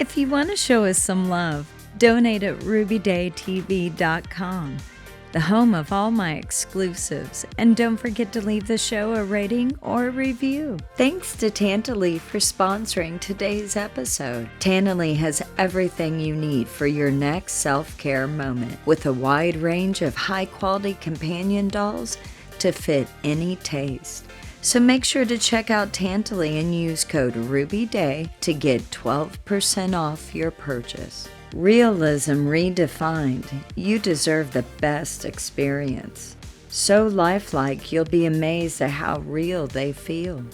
If you want to show us some love, donate at rubydaytv.com, the home of all my exclusives, and don't forget to leave the show a rating or a review. Thanks to Tantalife for sponsoring today's episode. Tantalife has everything you need for your next self-care moment, with a wide range of high-quality companion dolls to fit any taste. So make sure to check out Tantalife and use code RUBYDAY to get 12% off your purchase. Realism redefined. You deserve the best experience. So lifelike, you'll be amazed at how real they feel.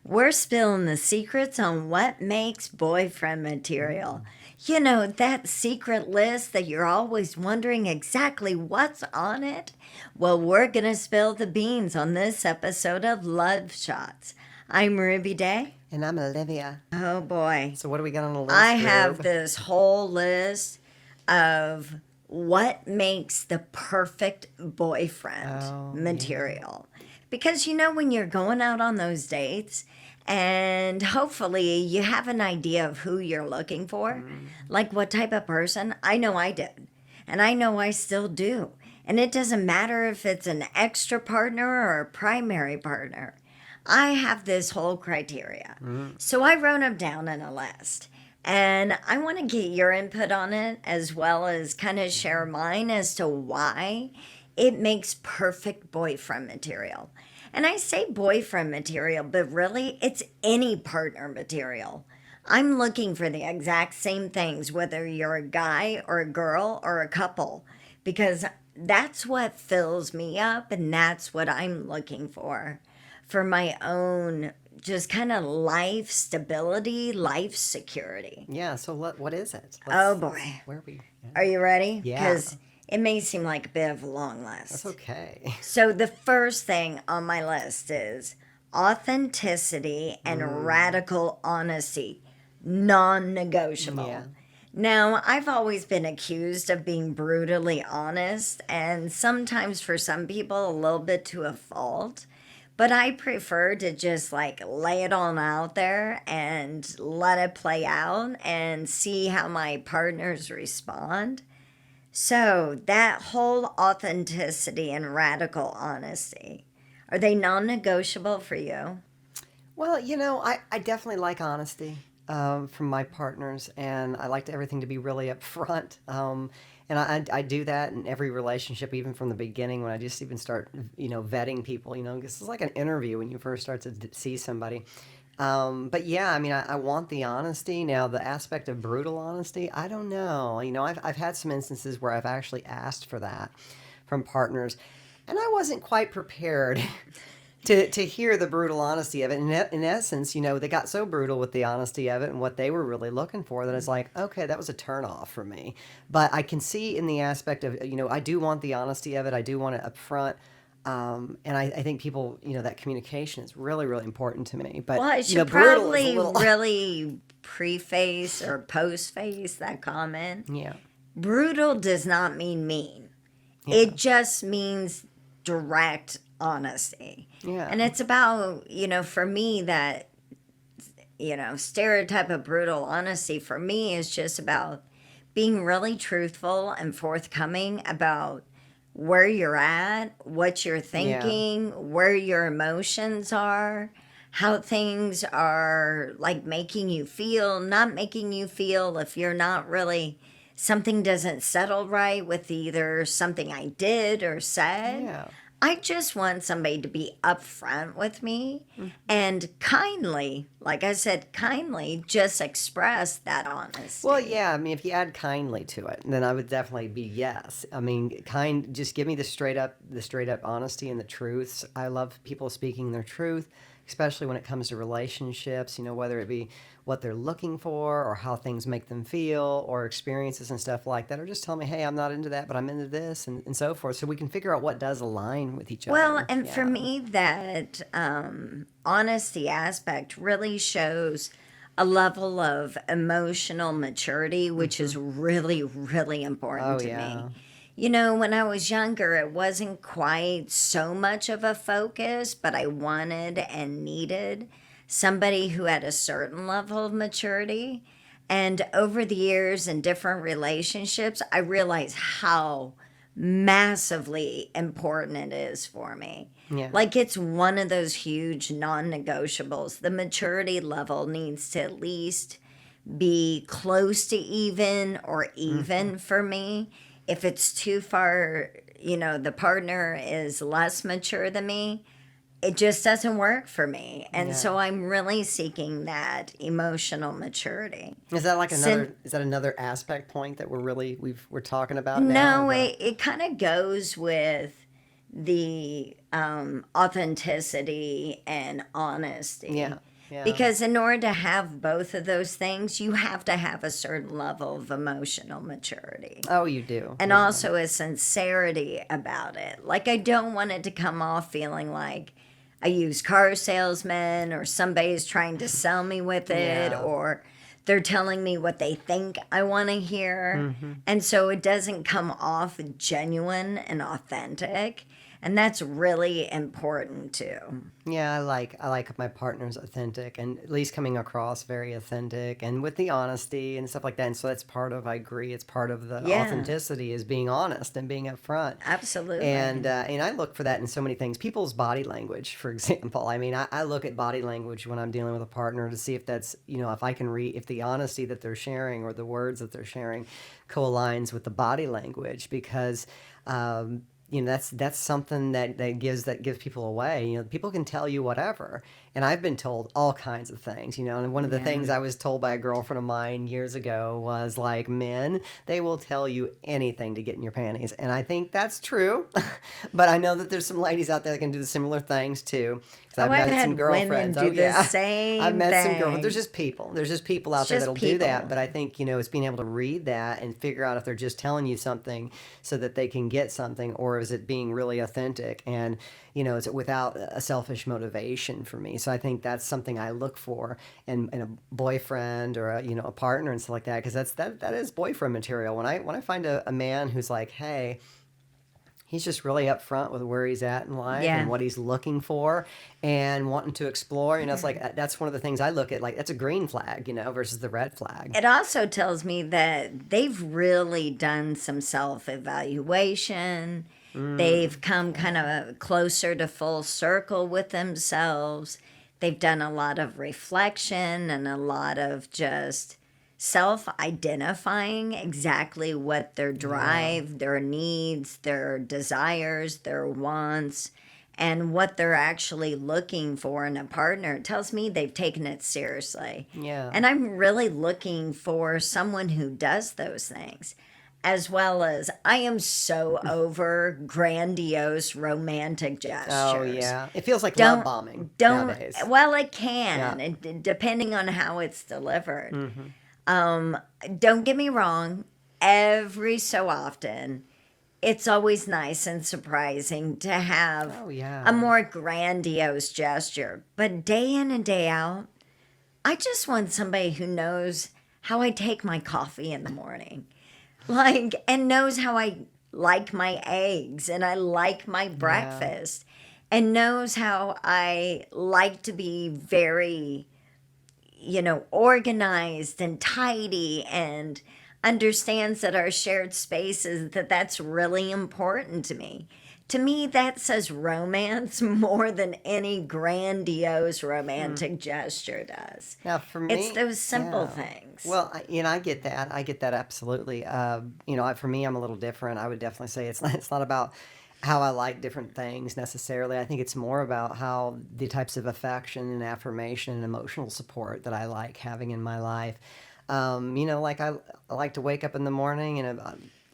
We're spilling the secrets on what makes boyfriend material. You know, that secret list that you're always wondering exactly what's on it? Well, we're going to spill the beans on this episode of Love Shots. I'm Ruby Day. And I'm Olivia. Oh, boy. So what do we got on the list? I have this whole list of what makes the perfect boyfriend material. Yeah. Because, you know, when you're going out on those dates, and hopefully you have an idea of who you're looking for, like what type of person. I know I did, and I know I still do. And it doesn't matter if it's an extra partner or a primary partner. I have this whole criteria. So I wrote them down in a list. And I want to get your input on it, as well as kind of share mine as to why it makes perfect boyfriend material. And I say boyfriend material, but really it's any partner material. I'm looking for the exact same things, whether you're a guy or a girl or a couple, because that's what fills me up, and that's what I'm looking for my own just kind of life stability, life security. Yeah, so what is it? Oh, boy. Where are we? Yeah. Are you ready? Yeah. Because it may seem like a bit of a long list. That's okay. So the first thing on my list is authenticity and radical honesty, non-negotiable. Yeah. Now, I've always been accused of being brutally honest, and sometimes for some people a little bit to a fault. But I prefer to just lay it on out there and let it play out and see how my partners respond. So that whole authenticity and radical honesty, are they non-negotiable for you? Well, you know, I definitely like honesty from my partners, and I like everything to be really upfront. And I do that in every relationship, even from the beginning, when I just even start, vetting people, because it's like an interview when you first start to see somebody. But yeah, I mean, I want the honesty. Now, the aspect of brutal honesty, I don't know. I've had some instances where I've actually asked for that from partners, and I wasn't quite prepared to hear the brutal honesty of it. In essence, they got so brutal with the honesty of it and what they were really looking for that it's like, okay, that was a turnoff for me. But I can see in the aspect of, I do want the honesty of it. I do want it up front. And I think people, that communication is really, really important to me. But, well, I should probably really preface or postface that comment. Yeah. Brutal does not mean mean. Yeah. It just means direct honesty. Yeah. And it's about, for me, that, stereotype of brutal honesty for me is just about being really truthful and forthcoming about where you're at, what you're thinking, where your emotions are, how things are making you feel, not making you feel, if you're not really, something doesn't settle right with either something I did or said. Yeah. I just want somebody to be upfront with me and kindly, like I said, kindly just express that honesty. Well, yeah, I mean, if you add kindly to it, then I would definitely be yes. I mean, just give me the straight up honesty and the truths. I love people speaking their truth, especially when it comes to relationships, whether it be what they're looking for or how things make them feel or experiences and stuff like that, or just tell me, hey, I'm not into that, but I'm into this and so forth. So we can figure out what does align with each other. Well, and for me, that honesty aspect really shows a level of emotional maturity, which is really, really important to me. When I was younger, it wasn't quite so much of a focus, but I wanted and needed somebody who had a certain level of maturity. And over the years in different relationships, I realize how massively important it is for me. Yeah. Like it's one of those huge non negotiables. The maturity level needs to at least be close to even or even for me. If it's too far, the partner is less mature than me, it just doesn't work for me. And Yeah. so I'm really seeking that emotional maturity. Is that like another aspect point that we're talking about now? No, it kind of goes with the authenticity and honesty. Yeah. Yeah. Because in order to have both of those things, you have to have a certain level of emotional maturity. Oh, you do. And also a sincerity about it. Like, I don't want it to come off feeling like a used car salesman or somebody's trying to sell me with it or they're telling me what they think I want to hear. And so it doesn't come off genuine and authentic. And that's really important too. Yeah, I like my partner's authentic and at least coming across very authentic and with the honesty and stuff like that. And so that's I agree, it's part of the authenticity is being honest and being upfront. Absolutely. And I look for that in so many things. People's body language, for example. I mean, I look at body language when I'm dealing with a partner to see if that's, if I can read, if the honesty that they're sharing or the words that they're sharing co-aligns with the body language because, that's something that gives people away. People can tell you whatever, and I've been told all kinds of things. And one of the things I was told by a girlfriend of mine years ago was like, men, they will tell you anything to get in your panties, and I think that's true. But I know that there's some ladies out there that can do the similar things too. I've had some girlfriends. Women do the same I've met some thing. girlfriends. There's just people. There's just people out there that'll do that. But I think it's being able to read that and figure out if they're just telling you something so that they can get something, or is it being really authentic and is it without a selfish motivation for me. So I think that's something I look for in a boyfriend or a partner and stuff like that, because that is boyfriend material. When I find a man who's like, hey, he's just really upfront with where he's at in life and what he's looking for and wanting to explore. It's like that's one of the things I look at. Like that's a green flag, versus the red flag. It also tells me that they've really done some self-evaluation. They've come kind of closer to full circle with themselves. They've done a lot of reflection and a lot of just self-identifying exactly what their drive, their needs, their desires, their wants, and what they're actually looking for in a partner. It tells me they've taken it seriously. Yeah. And I'm really looking for someone who does those things. As well as I am so over grandiose romantic gestures. Oh yeah, it feels like love bombing nowadays. Well, it can, depending on how it's delivered. Don't get me wrong. Every so often, it's always nice and surprising to have a more grandiose gesture. But day in and day out, I just want somebody who knows how I take my coffee in the morning. And knows how I like my eggs and I like my breakfast and knows how I like to be very, organized and tidy and understands that our shared spaces, that's really important to me. To me, that says romance more than any grandiose romantic gesture does. Now, for me, it's those simple things. Well, I get that. I get that absolutely. For me, I'm a little different. I would definitely say it's not about how I like different things necessarily. I think it's more about how the types of affection and affirmation and emotional support that I like having in my life. I like to wake up in the morning and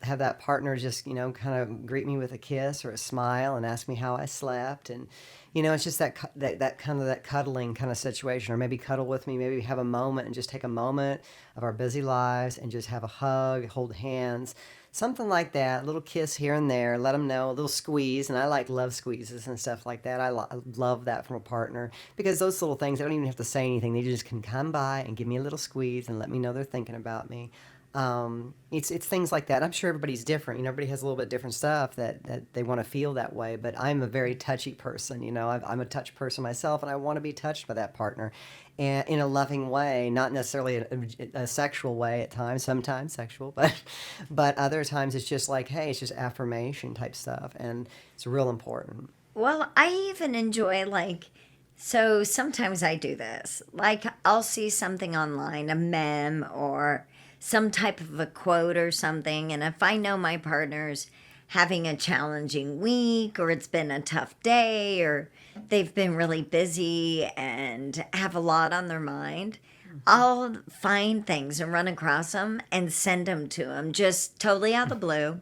have that partner just, kind of greet me with a kiss or a smile and ask me how I slept. And, it's just that kind of that cuddling kind of situation, or maybe cuddle with me, maybe have a moment and just take a moment of our busy lives and just have a hug, hold hands, something like that, a little kiss here and there, let them know, a little squeeze. And I like love squeezes and stuff like that. I love that from a partner, because those little things, they don't even have to say anything. They just can come by and give me a little squeeze and let me know they're thinking about me. It's things like that. I'm sure everybody's different. Everybody has a little bit different stuff that they want to feel that way. But I'm a very touchy person. I'm a touch person myself, and I want to be touched by that partner. and in a loving way, not necessarily a sexual way at times, sometimes sexual, but other times it's just like, hey, it's just affirmation type stuff, and it's real important. Well, I even enjoy like, so sometimes I do this. Like, I'll see something online, a meme or some type of a quote or something. And if I know my partner's having a challenging week or it's been a tough day or they've been really busy and have a lot on their mind, I'll find things and run across them and send them to them just totally out of the blue.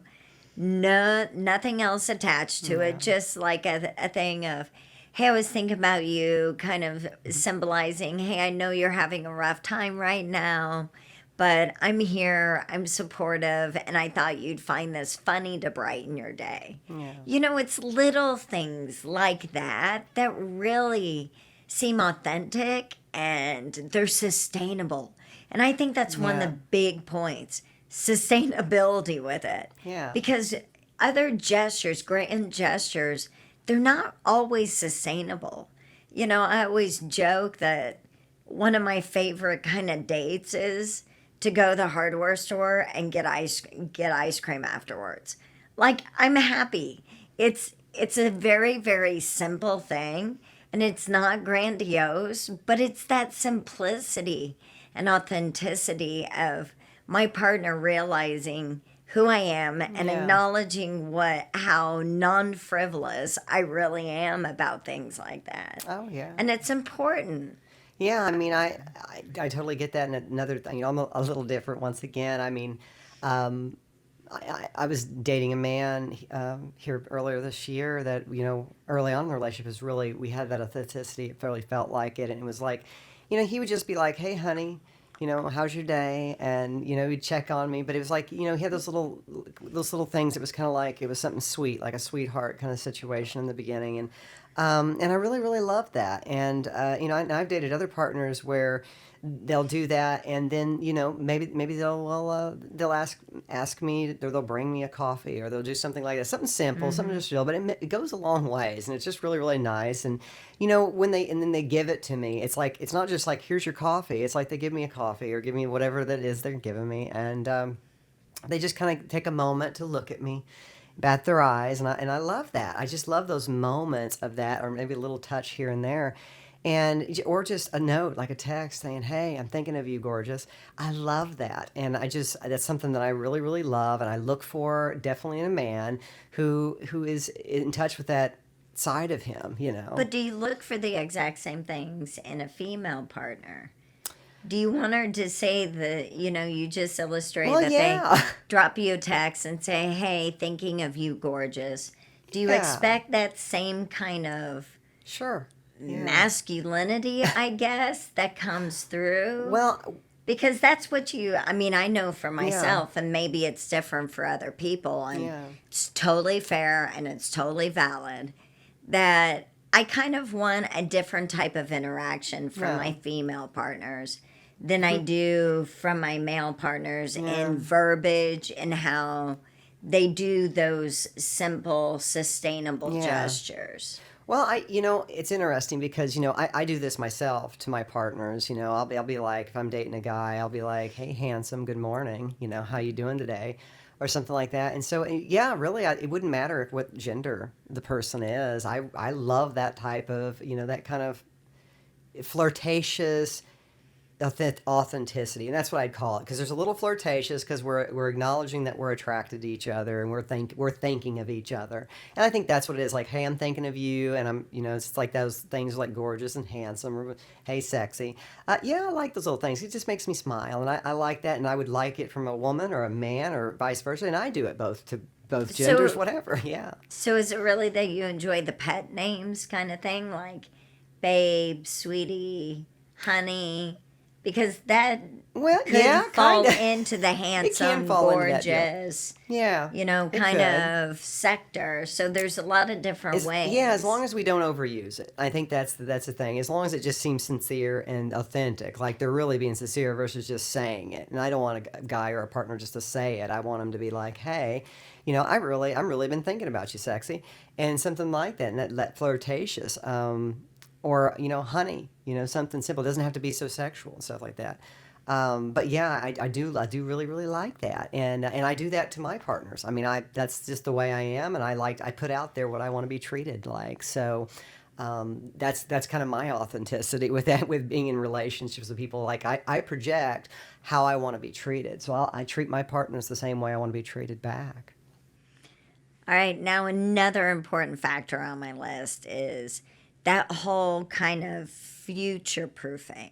No, nothing else attached to it. Just like a thing of, hey, I was thinking about you, kind of symbolizing, hey, I know you're having a rough time right now, but I'm here, I'm supportive, and I thought you'd find this funny to brighten your day. Yeah. You know, it's little things like that that really seem authentic and they're sustainable. And I think that's one of Yeah. the big points, sustainability with it. Yeah. Because other gestures, grand gestures, they're not always sustainable. You know, I always joke that one of my favorite kind of dates is to go to the hardware store and get ice cream afterwards. Like, I'm happy. It's a very, very simple thing, and it's not grandiose, but it's that simplicity and authenticity of my partner realizing who I am and Yeah. acknowledging how non-frivolous I really am about things like that. Oh yeah. And it's important. Yeah, I mean, I totally get that. And another thing, you know, I'm a little different once again. I mean, um, I was dating a man here earlier this year that, you know, early on in the relationship is really, we had that authenticity. It really felt like it. And it was like, you know, he would just be like, hey, honey, you know, how's your day? And, you know, he'd check on me. But it was like, you know, he had those little things. It was kind of like, it was something sweet, like a sweetheart kind of situation in the beginning. And I really, really loved that. And, you know, and I've dated other partners where they'll do that, and then, you know, maybe they'll ask me, or they'll bring me a coffee, or they'll do something like that, something simple, something just real, but it goes a long ways, and it's just really, really nice. And you know, and then they give it to me, it's like, it's not just like, here's your coffee. It's like they give me a coffee or give me whatever that is they're giving me, and they just kind of take a moment to look at me, bat their eyes, and I love that. I just love those moments of that, or maybe a little touch here and there, and or just a note, like a text saying, "Hey, I'm thinking of you, gorgeous." I love that, and that's something that I really, really love, and I look for definitely in a man who is in touch with that side of him. You know. But do you look for the exact same things in a female partner? Do you want her to say you just illustrate Well, that yeah. they drop you a text and say, hey, thinking of you, gorgeous? Do you Yeah. expect that same kind of Sure. Yeah. masculinity, I guess, that comes through? Well, Because that's what I know for myself, and maybe it's different for other people, and yeah. it's totally fair and it's totally valid that I kind of want a different type of interaction from Yeah. my female partners than I do from my male partners Yeah. in verbiage and how they do those simple, sustainable Yeah. gestures. Well, it's interesting because, I do this myself to my partners. I'll be like, if I'm dating a guy, I'll be like, hey, handsome, good morning. How you doing today? Or something like that. And so, yeah, really, it wouldn't matter what gender the person is. I love that type of, that kind of flirtatious authenticity, and that's what I'd call it, because there's a little flirtatious, because we're acknowledging that we're attracted to each other, and we're thinking of each other, and I think that's what it is. Like, hey, I'm thinking of you, and it's like those things like gorgeous and handsome, or hey, sexy. Yeah, I like those little things. It just makes me smile, and I like that, and I would like it from a woman or a man or vice versa, and I do it both to both genders, whatever. Yeah. So is it really that you enjoy the pet names kind of thing, like babe, sweetie, honey? Because that could fall into the handsome, gorgeous, yeah, kind of sector. So there's a lot of different ways. Yeah, as long as we don't overuse it. I think that's the thing. As long as it just seems sincere and authentic, like they're really being sincere versus just saying it. And I don't want a guy or a partner just to say it. I want them to be like, hey, I'm really been thinking about you, sexy, and something like that, and that flirtatious. or, honey, something simple. It doesn't have to be so sexual and stuff like that. But yeah, I do really, really like that. And I do that to my partners. I mean, that's just the way I am. And I put out there what I want to be treated like. So, that's kind of my authenticity with that, with being in relationships with people. Like I project how I want to be treated. So I treat my partners the same way I want to be treated back. All right, now another important factor on my list is that whole kind of future proofing.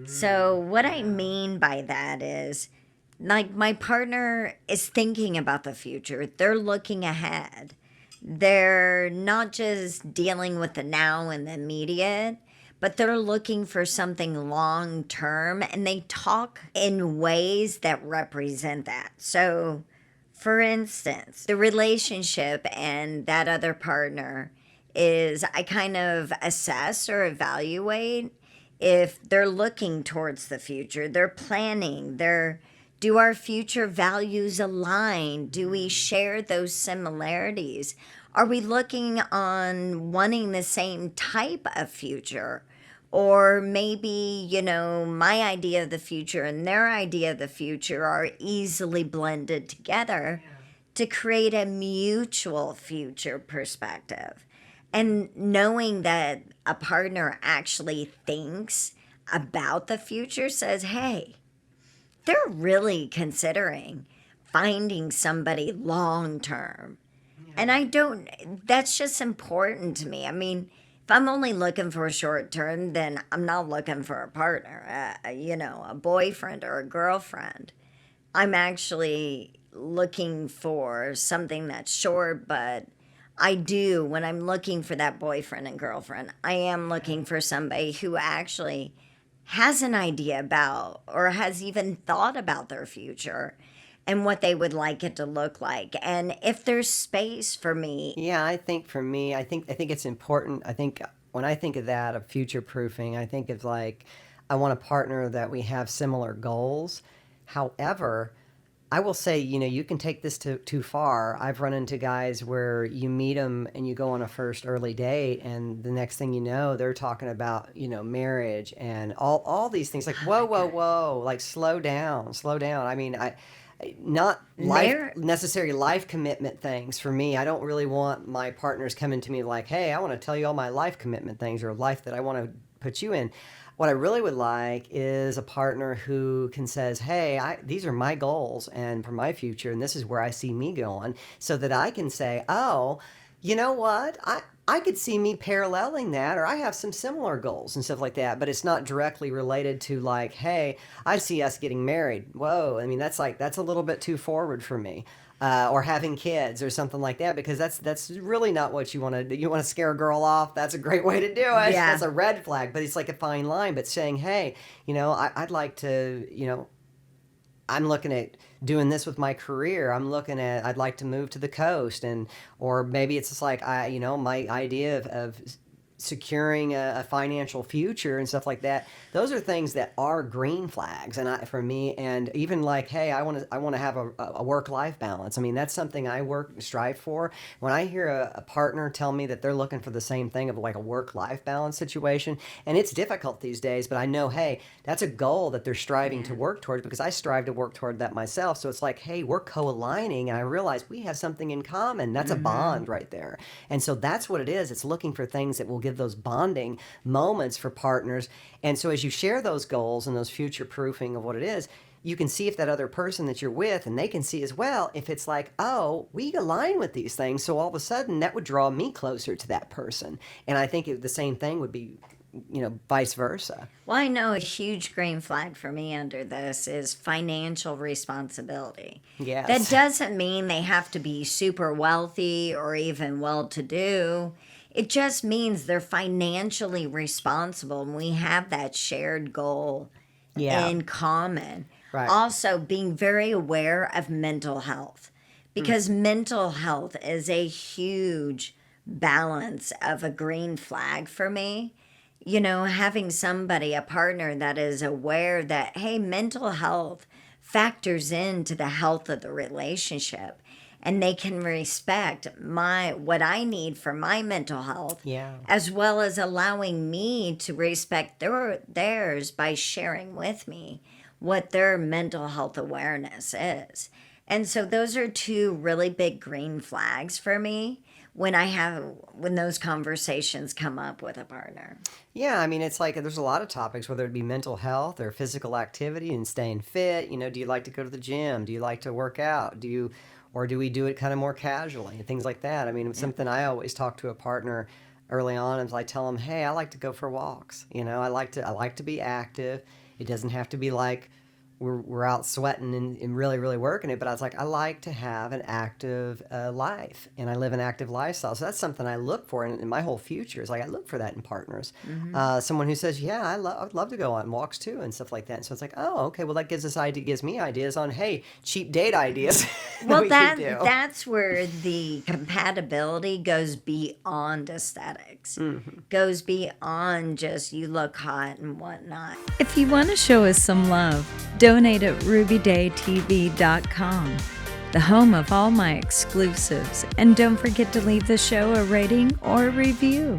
So, what I mean by that is, like, my partner is thinking about the future, they're looking ahead. They're not just dealing with the now and the immediate, but they're looking for something long term, and they talk in ways that represent that. So, for instance, the relationship and that other partner is, I kind of assess or evaluate if they're looking towards the future, they're planning, do our future values align? Do we share those similarities? Are we looking on wanting the same type of future? Or maybe, my idea of the future and their idea of the future are easily blended together to create a mutual future perspective. And knowing that a partner actually thinks about the future says, hey, they're really considering finding somebody long term. And that's just important to me. I mean, if I'm only looking for a short term, then I'm not looking for a partner, a boyfriend or a girlfriend. I'm actually looking for something that's short, but when I'm looking for that boyfriend and girlfriend, I am looking for somebody who actually has an idea about or has even thought about their future and what they would like it to look like. And if there's space for me. Yeah, I think for me, I think it's important. I think when I think of that, of future proofing, I think of like, I want a partner that we have similar goals. However, I will say, you can take this too far. I've run into guys where you meet them and you go on a first early date, and the next thing you know, they're talking about, marriage and all these things. Like, whoa, like slow down. I mean, not necessary life commitment things for me. I don't really want my partners coming to me like, hey, I want to tell you all my life commitment things or life that I want to put you in. What I really would like is a partner who can says, hey, these are my goals and for my future, and this is where I see me going, so that I can say, oh, you know what? I could see me paralleling that, or I have some similar goals and stuff like that, but it's not directly related to like, hey, I see us getting married. Whoa, I mean, that's a little bit too forward for me. Or having kids or something like that, because that's really not what you want to do. You want to scare a girl off. That's a great way to do it. Yeah. That's a red flag, but it's like a fine line. But saying, hey, I'd like to, I'm looking at doing this with my career. I'd like to move to the coast, or maybe it's just like, my idea of securing a financial future and stuff like that. Those are things that are green flags, and for me, and even like, hey, I want to have a work-life balance. I mean, that's something I strive for. When I hear a partner tell me that they're looking for the same thing of like a work-life balance situation, and it's difficult these days, but I know, hey, that's a goal that they're striving to work towards, because I strive to work toward that myself. So it's like, hey, we're co-aligning, and I realize we have something in common. That's a bond right there. And so that's what it is. It's looking for things that will give those bonding moments for partners. And so as you share those goals and those future proofing of what it is, you can see if that other person that you're with, and they can see as well, if it's like, oh, we align with these things. So all of a sudden that would draw me closer to that person. And I think the same thing would be, vice versa. Well, I know a huge green flag for me under this is financial responsibility. Yes. That doesn't mean they have to be super wealthy or even well-to-do. It just means they're financially responsible, and we have that shared goal in common. Right. Also, being very aware of mental health, because mental health is a huge balance of a green flag for me. Having somebody, a partner that is aware that, hey, mental health factors into the health of the relationship. and they can respect what I need for my mental health, Yeah. as well as allowing me to respect theirs by sharing with me what their mental health awareness is. And so those are two really big green flags for me when those conversations come up with a partner. Yeah, I mean, it's like there's a lot of topics, whether it be mental health or physical activity and staying fit. Do you like to go to the gym? Do you like to work out? Or do we do it kind of more casually and things like that? I mean, it's something I always talk to a partner early on is I tell them, hey, I like to go for walks. I like to be active. It doesn't have to be like we're out sweating and really, really working it. But I was like, I like to have an active life, and I live an active lifestyle. So that's something I look for in my whole future is like I look for that in partners. Someone who says, yeah, I'd love to go on walks too and stuff like that. And so it's like, oh, okay, well, that gives me ideas on, hey, cheap date ideas. Well, that's where the compatibility goes beyond aesthetics, goes beyond just you look hot and whatnot. If you want to show us some love, donate at rubydaytv.com, the home of all my exclusives. And don't forget to leave the show a rating or a review.